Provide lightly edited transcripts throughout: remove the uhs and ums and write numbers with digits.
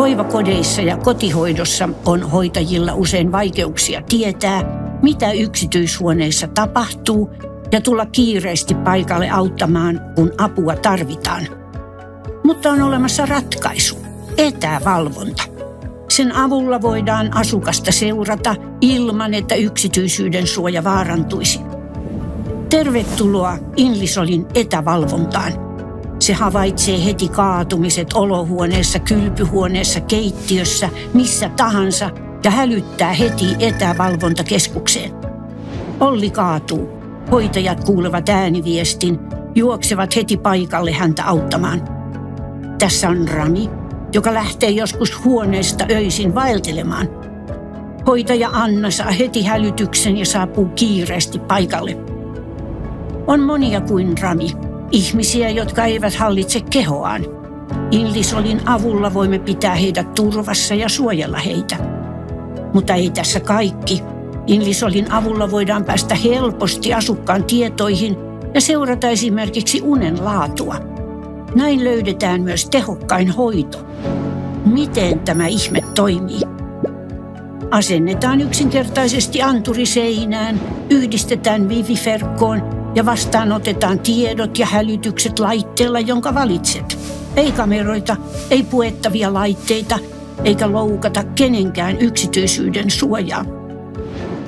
Hoivakodeissa ja kotihoidossa on hoitajilla usein vaikeuksia tietää, mitä yksityishuoneissa tapahtuu ja tulla kiireesti paikalle auttamaan, kun apua tarvitaan. Mutta on olemassa ratkaisu, etävalvonta. Sen avulla voidaan asukasta seurata ilman, että yksityisyyden suoja vaarantuisi. Tervetuloa Inlisolin etävalvontaan. Se havaitsee heti kaatumiset olohuoneessa, kylpyhuoneessa, keittiössä, missä tahansa ja hälyttää heti etävalvontakeskukseen. Olli kaatuu. Hoitajat kuulevat ääniviestin, juoksevat heti paikalle häntä auttamaan. Tässä on Rami, joka lähtee joskus huoneesta öisin vaeltelemaan. Hoitaja Anna saa heti hälytyksen ja saapuu kiireesti paikalle. On monia kuin Rami, ihmisiä, jotka eivät hallitse kehoaan. Inlisolin avulla voimme pitää heidät turvassa ja suojella heitä. Mutta ei tässä kaikki. Inlisolin avulla voidaan päästä helposti asukkaan tietoihin ja seurata esimerkiksi unen laatua. Näin löydetään myös tehokkain hoito. Miten tämä ihme toimii? Asennetaan yksinkertaisesti anturi seinään, yhdistetään wifi-verkkoon ja vastaanotetaan tiedot ja hälytykset laitteella, jonka valitset. Ei kameroita, ei puettavia laitteita, eikä loukata kenenkään yksityisyyden suojaa.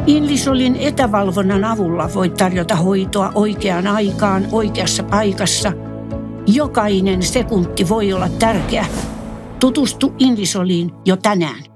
Inlisolin etävalvonnan avulla voit tarjota hoitoa oikeaan aikaan, oikeassa paikassa. Jokainen sekunti voi olla tärkeä. Tutustu Inlisoliin jo tänään.